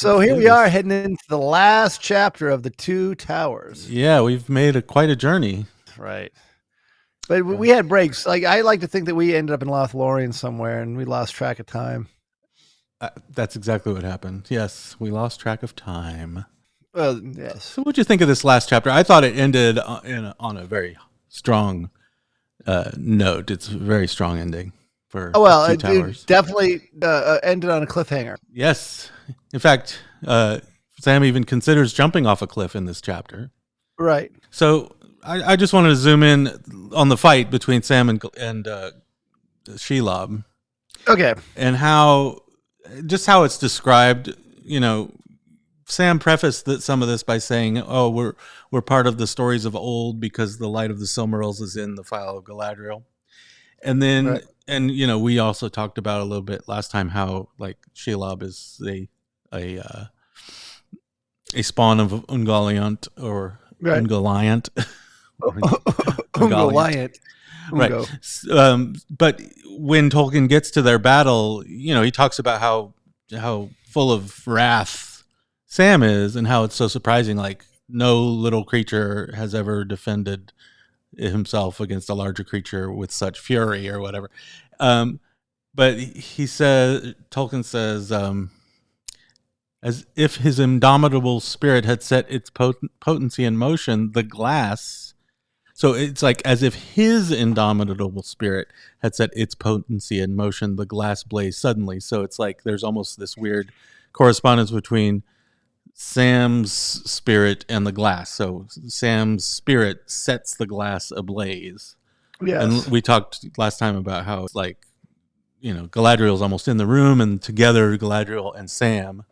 So here we are heading into the last chapter of the Two Towers. Yeah, we've made quite a journey. Right. But we had breaks. Like I like to think that we ended up in Lothlorien somewhere and we lost track of time. That's exactly what happened. Yes, we lost track of time. Well, yes. So what'd you think of this last chapter? I thought it ended on a very strong note. It's a very strong ending for Two Towers. It definitely ended on a cliffhanger. Yes. In fact, Sam even considers jumping off a cliff in this chapter. Right. So I just wanted to zoom in on the fight between Sam and Shelob. Okay. And how it's described, Sam prefaced some of this by saying, "Oh, we're part of the stories of old because the light of the Silmarils is in the file of Galadriel." And then, right. and we also talked about a little bit last time how like Shelob is a spawn of Ungoliant or right. Ungoliant. Ungoliant. Right. But when Tolkien gets to their battle, he talks about how full of wrath Sam is and how it's so surprising. Like no little creature has ever defended himself against a larger creature with such fury or whatever. But Tolkien says, as if his indomitable spirit had set its potency in motion, the glass. So it's like as if his indomitable spirit had set its potency in motion, the glass blazed suddenly. So it's like there's almost this weird correspondence between Sam's spirit and the glass. So Sam's spirit sets the glass ablaze. Yes. And we talked last time about how it's like, Galadriel's almost in the room, and together Galadriel and Sam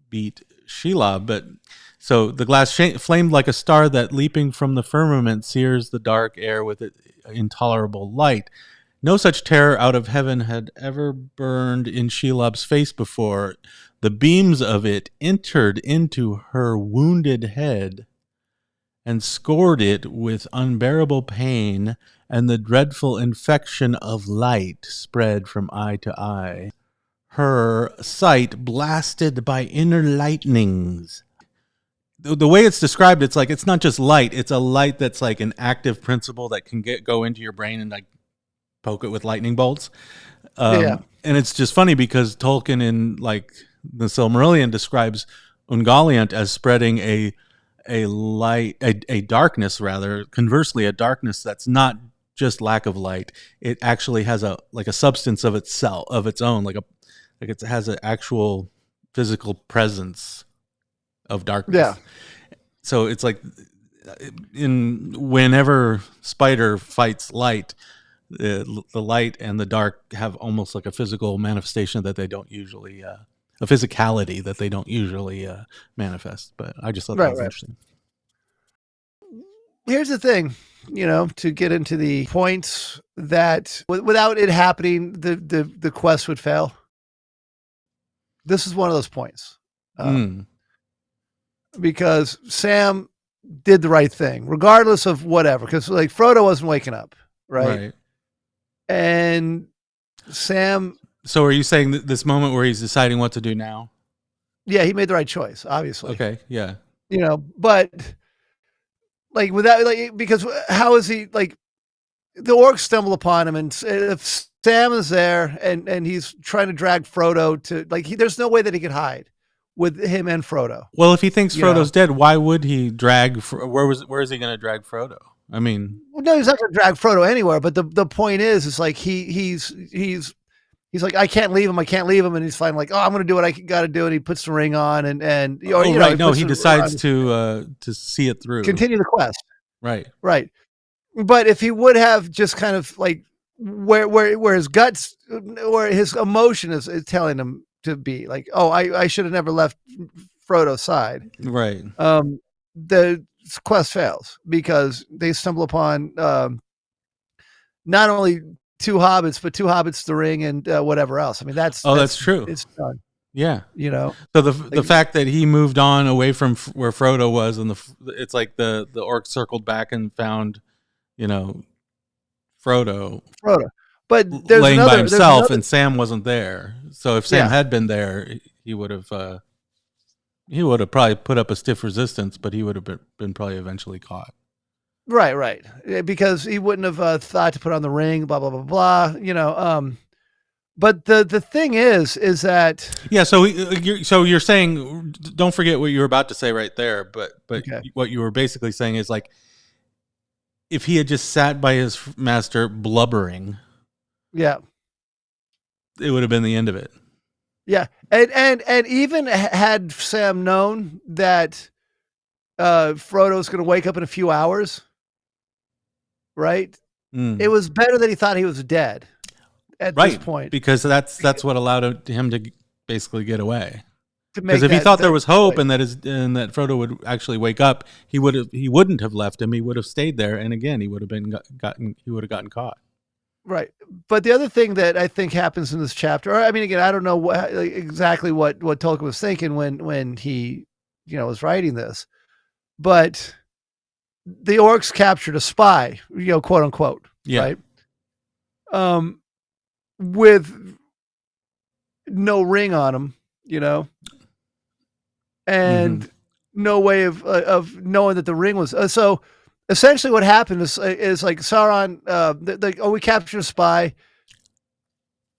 beat Shelob. But so the glass flamed like a star that, leaping from the firmament, sears the dark air with intolerable light. No such terror out of heaven had ever burned in Shelob's face before. The beams of it entered into her wounded head and scored it with unbearable pain, and the dreadful infection of light spread from eye to eye. Her sight blasted by inner lightnings. The way it's described, it's like it's not just light; it's a light that's like an active principle that can go into your brain and like poke it with lightning bolts. And it's just funny because Tolkien in like the Silmarillion describes Ungoliant as spreading a darkness, rather conversely, a darkness that's not just lack of light. It actually has a substance of its own, like it has an actual physical presence of darkness. Yeah. So it's like whenever Spider fights light, the light and the dark have almost like a physical manifestation that they don't usually, a physicality that they don't usually manifest. But I just thought that was interesting. Here's the thing, to get into the points that without it happening, the quest would fail. This is one of those points. Because Sam did the right thing, regardless of whatever. Because like Frodo wasn't waking up, right? And Sam. So, are you saying that this moment where he's deciding what to do now? Yeah, he made the right choice, obviously. Okay, yeah. But like without because how is he like? The orcs stumble upon him, and if Sam is there and he's trying to drag Frodo to there's no way that he could hide with him and Frodo. Well, if he thinks Frodo's dead, why would he drag? Where is he going to drag Frodo? I mean, no, he's not going to drag Frodo anywhere. But the point is like he's like, I can't leave him, and he's finally like, oh, I'm going to do what I got to do, and he puts the ring on, and he decides to see it through, continue the quest, right. But if he would have just kind of like where his guts, where his emotion is telling him to be like, oh, I should have never left Frodo's side. Right. The quest fails because they stumble upon not only two hobbits, but two hobbits, the ring, and whatever else. I mean, that's true. It's done. Yeah. So the fact that he moved on away from where Frodo was, and it's like the orc circled back and found, Frodo. But laying by himself, and Sam wasn't there. So if Sam had been there, he would have He would have probably put up a stiff resistance, but he would have been probably eventually caught. Right. Because he wouldn't have thought to put on the ring, blah blah blah blah. But the thing is that Yeah. So you're saying, don't forget what you were about to say right there. But okay, what you were basically saying is like, if he had just sat by his master blubbering, yeah, it would have been the end of it. yeah, and even had Sam known that Frodo's going to wake up in a few hours, right? It Mm. was better that he thought he was dead at this Right, point because that's what allowed him to basically get away. to Because make if he thought there that was hope choice. and that Frodo would actually wake up, he wouldn't have left him. He would have stayed there, and again, he would have gotten caught. Right. But the other thing that I think happens in this chapter, or I mean, again, I don't know exactly what Tolkien was thinking when he, was writing this, but the orcs captured a spy, quote unquote, Yeah. right? With no ring on him, Mm-hmm. and no way of knowing that the ring was so. Essentially, what happened is like Sauron, we captured a spy.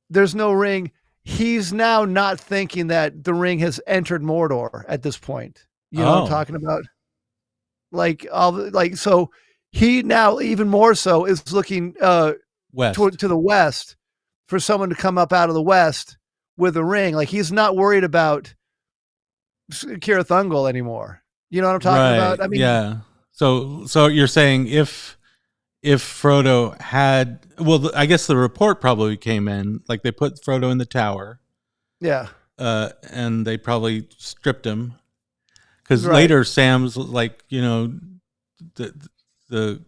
There's no ring. He's now not thinking that the ring has entered Mordor at this point. You know what I'm Oh, talking about? So he now even more so is looking West. to the west for someone to come up out of the west with a ring. Like he's not worried about Cirith Ungol anymore. You know what I'm talking Right. about? I mean, Yeah. So you're saying if Frodo had, well, I guess the report probably came in, like they put Frodo in the tower, yeah, and they probably stripped him because right, later Sam's like, the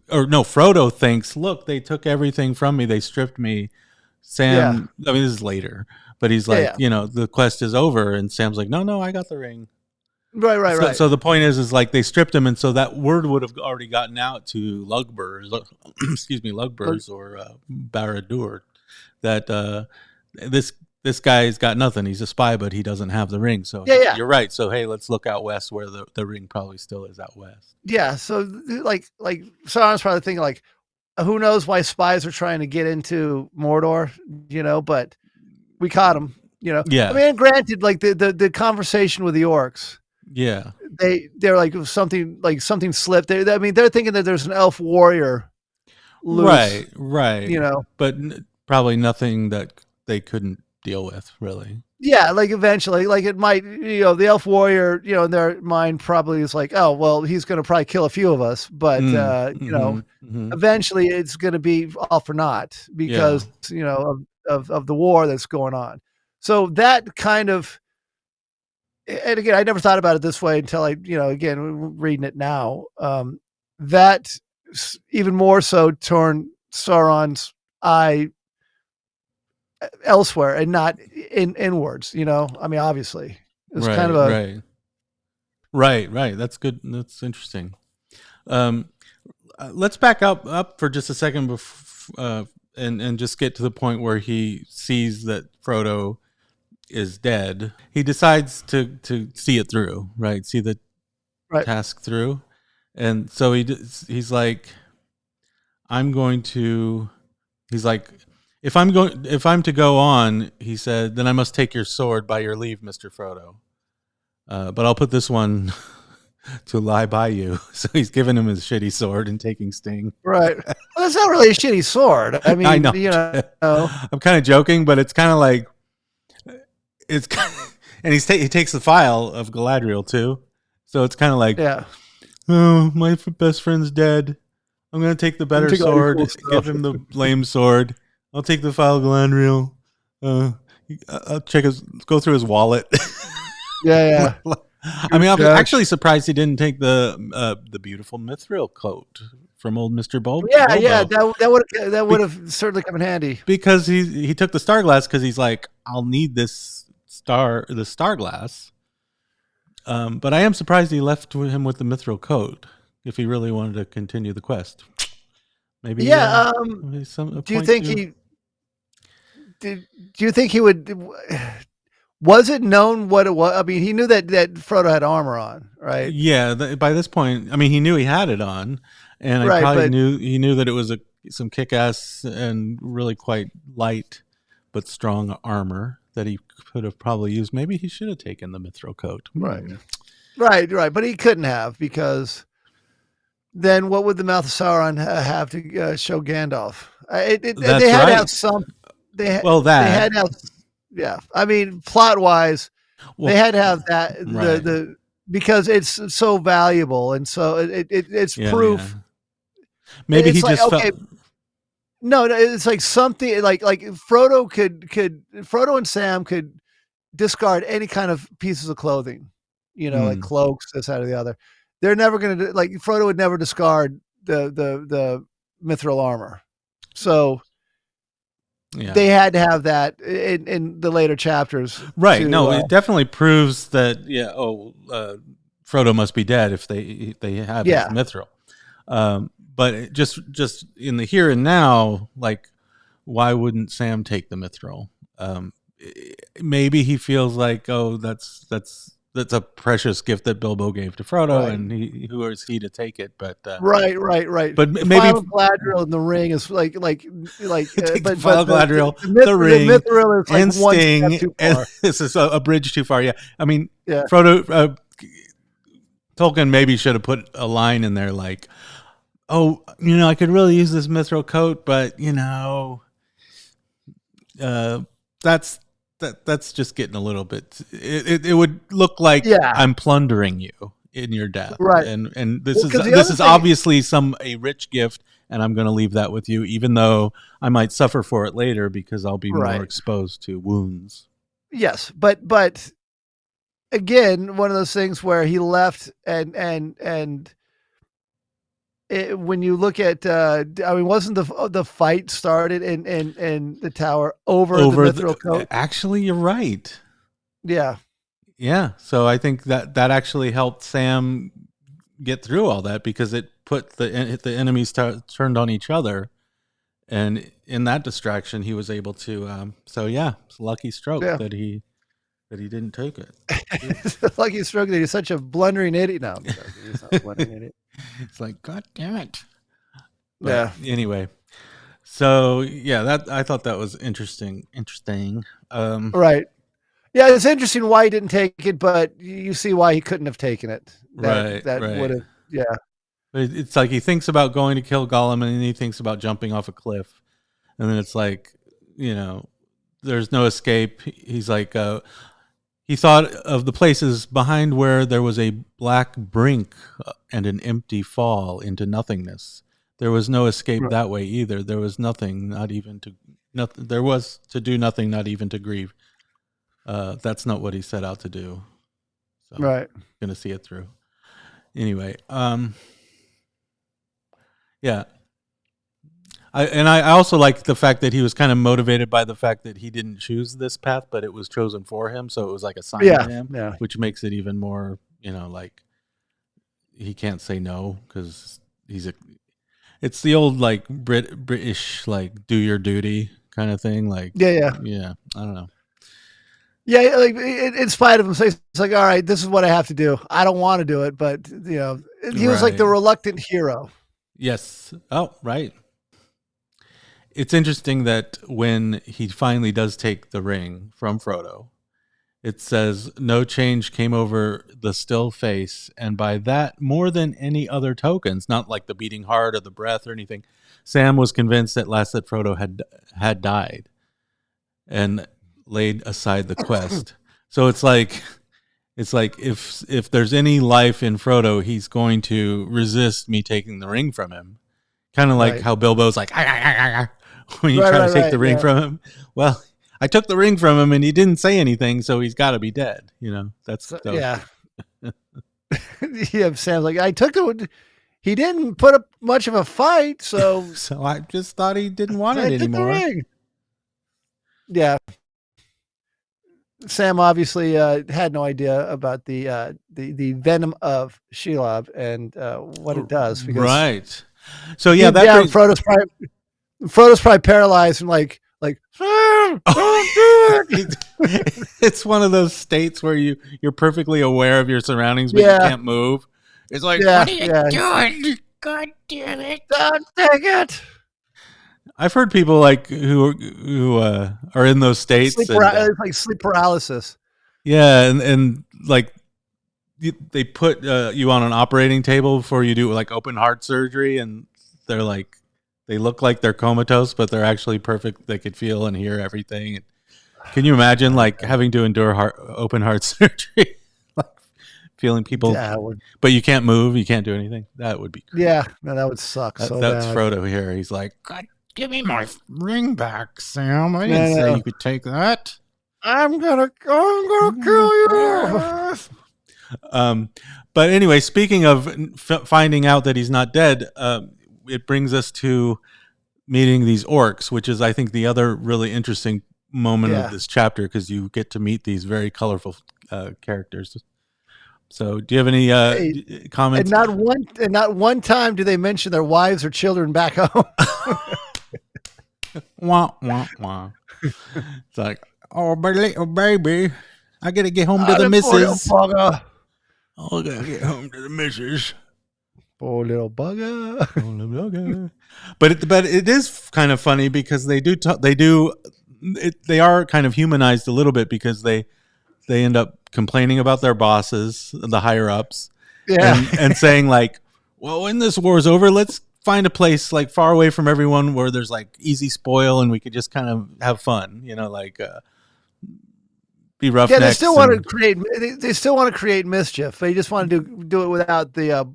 or no, Frodo thinks, look, they took everything from me, they stripped me. yeah, Sam, I mean, this is later, but he's yeah, like, yeah, the quest is over, and Sam's like, no, I got the ring. right. So the point is like they stripped him, and so that word would have already gotten out to Lugbers, excuse me, Look, Lugbers or Barad-dûr, that this this guy's got nothing. He's a spy, but he doesn't have the ring. So yeah. you're right. So hey, let's look out west where the ring probably still is out west. Yeah, so like Sauron's probably thinking like, who knows why spies are trying to get into Mordor, but we caught them. I Yeah, mean, granted, like the conversation with the orcs, yeah, they're like something slipped. I mean, they're thinking that there's an elf warrior loose, right. you know. But probably nothing that they couldn't deal with, really. Yeah, like eventually, like it might, the elf warrior, in their mind probably is like, oh, well, he's going to probably kill a few of us, but Mm-hmm, mm-hmm. eventually it's going to be all for naught Yeah, because of the war that's going on. So that kind of, and again, I never thought about it this way until again reading it now. That even more so turned Sauron's eye elsewhere and not inwards. I mean, obviously, it was kind of right, a right. That's good. That's interesting. Um, let's back up for just a second and just get to the point where he sees that Frodo is dead. He decides to see it through, right? See the right. task through, and so he's like, I'm going to. He's like, if I'm to go on, he said, then I must take your sword by your leave, Mister Frodo. But I'll put this one to lie by you. So he's giving him his shitty sword and taking Sting. Right. Well, that's not really a shitty sword. I I mean, know. I'm kind of joking, but it's kind of like it's, and he takes the file of Galadriel too. So it's kind of like, yeah. oh, my best friend's dead. I'm gonna take the I'm better taking all your cool sword, give stuff. him the lame sword. I'll take the file of Galadriel. Uh, I'll go through his wallet. Yeah. I mean, I'm Gosh. actually surprised he didn't take the beautiful Mithril coat from old Mister Yeah. Bilbo, That would Be- have certainly come in handy. because he took the star glass because he's like, I'll need the star glass. But I am surprised he left him with the Mithril coat if he really wanted to continue the quest. Maybe, Yeah. a Do you point think to. he did? Do you think he would? Was it known what it was? I mean, he knew that Frodo had armor on, right? Yeah, by this point, I mean, he knew he had it on, and Right, but he knew that it was some kick-ass and really quite light but strong armor that he could have probably used. Maybe he should have taken the mithril coat. right, right. But he couldn't have, because then what would the mouth of Sauron have to show Gandalf? They That's had to have right. some. Well, They that. had to have. Yeah, I mean, plot wise, they Well, had to have that right. the because it's so valuable, and so it's Yeah, yeah. proof. Maybe he It's like, just okay, felt. no, it's like something like Frodo and Sam could discard any kind of pieces of clothing, like Hmm, cloaks, this, that, or the other. They're never going to, like, Frodo would never discard the mithril armor. So yeah. they had to have that in the later chapters Right. to, No, it definitely proves that. Yeah. Oh, Frodo must be dead if they have his yeah, mithril. But just in the here and now, like, why wouldn't Sam take the mithril? Maybe he feels like, oh, that's a precious gift that Bilbo gave to Frodo, right. and who is he to take it? Right. But The maybe final Galadriel in the ring is take the but final Galadriel, the the ring, mithril is like and one step Sting, too and far. this is a bridge too far. Yeah, I mean, Yeah, Frodo, Tolkien maybe should have put a line in there like, "Oh, I could really use this mithril coat, but uh, that's that's just getting a little bit. It would look like yeah, I'm plundering you in your death, right. and Well, because the this other is thing, obviously a rich gift, and I'm going to leave that with you, even though I might suffer for it later because I'll be more right? exposed to wounds." Yes, but again, one of those things where he left, and when you look at, I mean, wasn't the fight started in the tower over the mithril coat? Actually, you're right. Yeah, Yeah, so I think that actually helped Sam get through all that because it put the enemies turned on each other, and in that distraction, he was able to. So yeah, it's a lucky stroke yeah. that he didn't take it. Yeah. Like he's struggling. He's such a blundering idiot. No, I'm joking. He's not a blundering idiot. It's like, God damn it. But Yeah, anyway, so yeah, that I thought that was interesting. Interesting. right. Yeah, it's interesting why he didn't take it, but you see why he couldn't have taken it. Right, That would right. have, yeah, But it's like he thinks about going to kill Gollum, and then he thinks about jumping off a cliff, and then it's like, you know, there's no escape. He's like, he thought of the places behind where there was a black brink and an empty fall into nothingness. There was no escape right. that way either. There was nothing, not even to nothing. There was to do nothing, not even to grieve. That's not what he set out to do. So, Right. gonna see it through. Anyway, yeah. I also like the fact that he was kind of motivated by the fact that he didn't choose this path, but it was chosen for him. So it was like a sign to Yeah, him, yeah, which makes it even more, like he can't say no because he's a. It's the old like British like do your duty kind of thing. Like, yeah. yeah, I don't know. Yeah, like in spite of him, so it's like, all right, this is what I have to do. I don't want to do it, but he was like Right. the reluctant hero. Yes. Oh, right. It's interesting that when he finally does take the ring from Frodo, it says, "No change came over the still face, and by that, more than any other tokens, not like the beating heart or the breath or anything, Sam was convinced at last that Frodo had died and laid aside the quest." So it's like if there's any life in Frodo, he's going to resist me taking the ring from him. Kind of like Right, how Bilbo's like, "Ah, ah, ah, ah," when you right, try to right, take right. the ring Yeah, from him. Well, I took the ring from him and he didn't say anything, so he's got to be dead. That's so, so. yeah. Yeah, Sam's like, I took it. He didn't put up much of a fight, so So I just thought he didn't want I it took the anymore. ring. Yeah, Sam obviously had no idea about the venom of Shelob and what it does, because Right. So yeah, deep that down, brings Frodo's probably paralyzed and like like, Sam, don't do it. It's one of those states where you're perfectly aware of your surroundings, but you Yeah, can't move. It's like, yeah, what are you yeah. doing? God damn it! Don't take it. I've heard people like who are in those states, and It's like sleep paralysis. yeah, and like they put you on an operating table before you do like open heart surgery, and they're like they look like they're comatose, but they're actually perfect. They could feel and hear everything. Can you imagine like having to endure open heart surgery, like feeling people, Yeah, would, but you can't move, you can't do anything? That would be crazy. yeah. No, that would suck so That's bad. Frodo here. He's like, God, give me my ring back, Sam. I didn't No, say no. you could take that. I'm gonna kill you. Um, but anyway, speaking of finding out that he's not dead, it brings us to meeting these orcs, which is, I think, the other really interesting moment of Yeah. this chapter because you get to meet these very colorful characters. So, do you have any Hey, comments? and not one time do they mention their wives or children back home. Wah, wah, wah. It's like, oh, baby, I gotta get home to the The poor little missus. bugger. Oh, I gotta get home to the missus. Poor little bugger. But it is kind of funny because they are kind of humanized a little bit because they end up complaining about their bosses, the higher ups, Yeah. and saying like, well, when this war's over, let's find a place like far away from everyone where there's like easy spoil and we could just kind of have fun, like be Yeah, they roughnecks. still want to create. They still want to create mischief. They just want to do it without the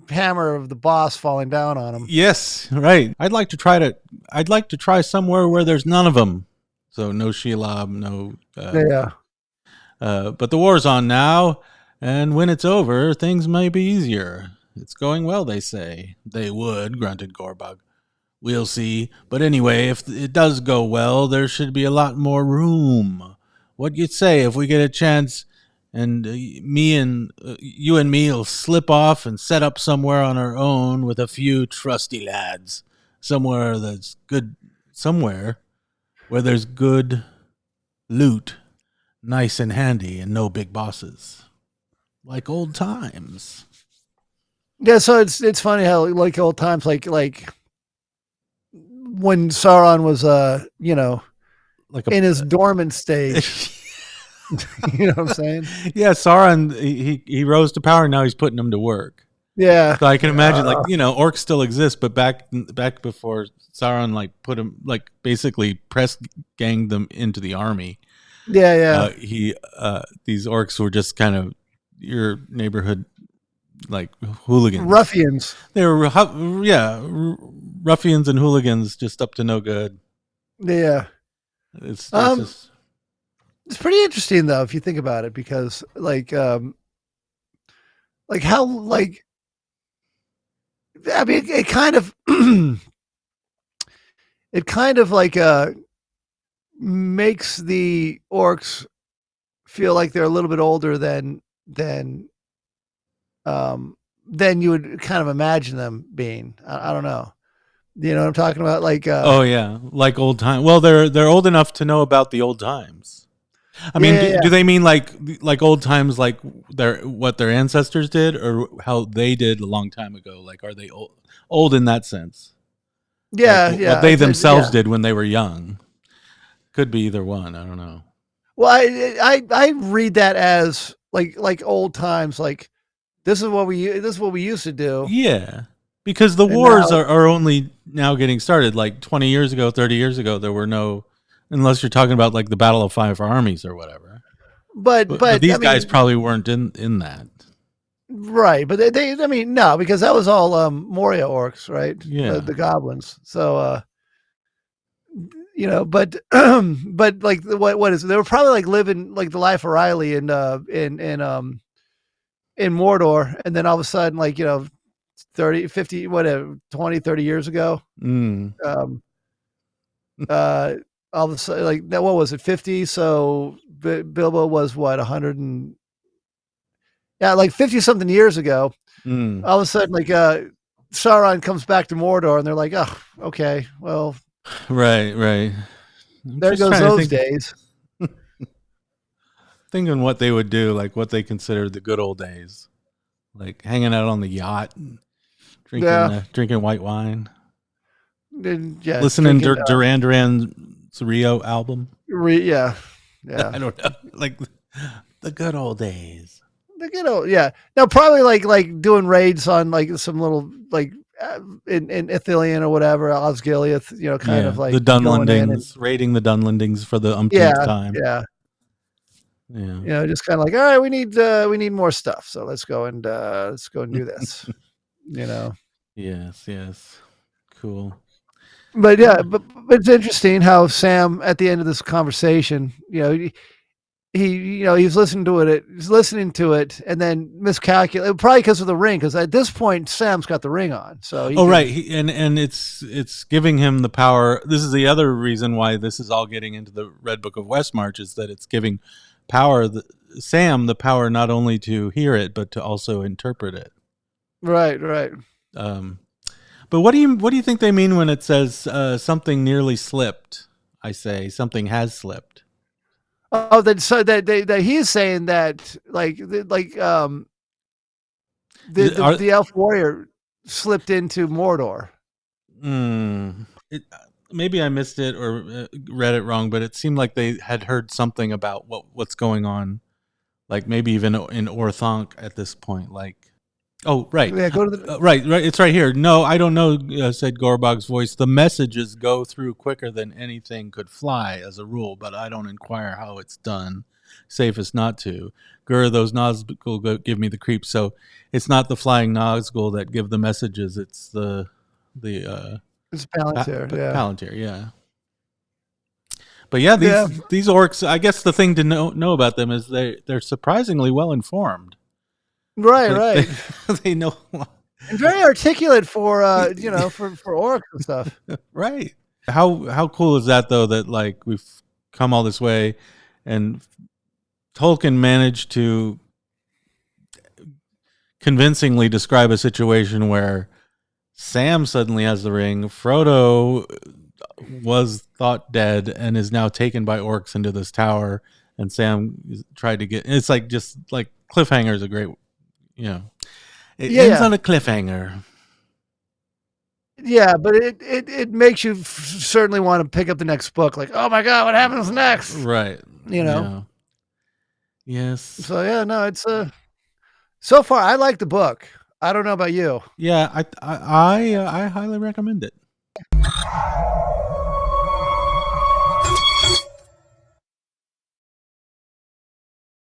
hammer of the boss falling down on them. Yes, right. I'd like to try somewhere where there's none of them. So no Shelob, no. Yeah. But the war's on now, and when it's over, things may be easier. It's going well, they say. They would, grunted Gorbug. We'll see. But anyway, if it does go well, there should be a lot more room. What you'd say if we get a chance and you and me'll slip off and set up somewhere on our own with a few trusty lads. Somewhere where there's good loot, nice and handy, and no big bosses. Like old times. Yeah, so it's funny how like old times, like when Sauron was Like in his dormant stage. You know what I'm saying? Yeah, Sauron, he rose to power. Now he's putting them to work. Yeah. So I can imagine, like, orcs still exist, but back before Sauron, like, put him, like, basically press ganged them into the army. Yeah. These orcs were just kind of your neighborhood, like, hooligans, Ruffians. They were, ruffians and hooligans, just up to no good. Yeah. It's just. It's pretty interesting though, if you think about it, because like how like I mean it kind of it kind of like makes the orcs feel like they're a little bit older than you would kind of imagine them being. I don't know. You know what I'm talking about? Like Oh yeah, like old time. Well, they're old enough to know about the old times. I mean, do they mean like old times, like what their ancestors did, or how they did a long time ago? Like, are they old in that sense? Yeah, like, yeah. What they themselves did when they were young. Could be either one. I don't know. Well, I read that as like old times. Like this is what we used to do. Yeah, because the wars are only now getting started. Like 20 years ago, 30 years ago, there were no. Unless you're talking about like the Battle of Five Armies or whatever. But these guys probably weren't in that. Right. But they I mean, no, because that was all Moria orcs, right? Yeah. The goblins. So but but like what is it? They were probably like living like the life of Riley in Mordor, and then all of a sudden, like 30, 50, whatever, 20, 30 years ago. All of a sudden, like what was it, 50? So Bilbo was what, 100 and like 50 something years ago. All of a sudden, like Sauron comes back to Mordor, and they're like, oh, okay, well, Right, right. I'm There just goes trying to those think, days. thinking what they would do, like what they considered the good old days, like hanging out on the yacht, and Yeah, drinking white wine, yeah, listening to drinking. Duran Duran's Rio album. Yeah, yeah. I don't know, like the good old days. The good old, yeah. No, probably like doing raids on like some little like in Ithilien or whatever, Osgiliath, kind Yeah, of the like going in and Dunlendings, raiding the Dunlendings for the umpteenth yeah, time. yeah. Yeah. Just kind of like, all right, we need more stuff, so let's go and do this. You know, Yes, yes. Cool. but yeah, Yeah. but it's interesting how Sam at the end of this conversation, he's listening to it, and then miscalculate probably because of the ring. Because at this point, Sam's got the ring on, so he Oh, right. can. And it's giving him the power. This is the other reason why this is all getting into the Red Book of Westmarch, is that it's giving power Sam the power not only to hear it but to also interpret it. Right, right. Um, but what do you think they mean when it says something nearly slipped? I say something has slipped. Oh, that he's saying that Are the elf warrior slipped into Mordor. it, maybe I missed it or read it wrong, but it seemed like they had heard something about what's going on, like maybe even in Orthanc at this point. Like, oh, right, Yeah, go to the. right, right. It's right here. No, I don't know," said Gorbog's voice. "The messages go through quicker than anything could fly, as a rule, but I don't inquire how it's done. Safest not to. Gur, those Nazgul give me the creeps. So it's not the flying Nazgul that give the messages. It's the It's Palantir. Yeah, Palantir, yeah. But yeah, yeah. these orcs. I guess the thing to know about them is they're surprisingly well informed. Right, Like they right. they know And very articulate for for orcs and stuff. right. How cool is that though? That like we've come all this way, and Tolkien managed to convincingly describe a situation where Sam suddenly has the ring. Frodo was thought dead and is now taken by orcs into this tower, and Sam tried to get. It's like just like cliffhanger is a great, it Yeah, ends yeah. on a cliffhanger. Yeah, but it makes you certainly want to pick up the next book. Like, oh my god, what happens next? Right. You know. Yeah. Yes. So yeah, no, it's so far I like the book. I don't know about you. Yeah. I highly recommend it.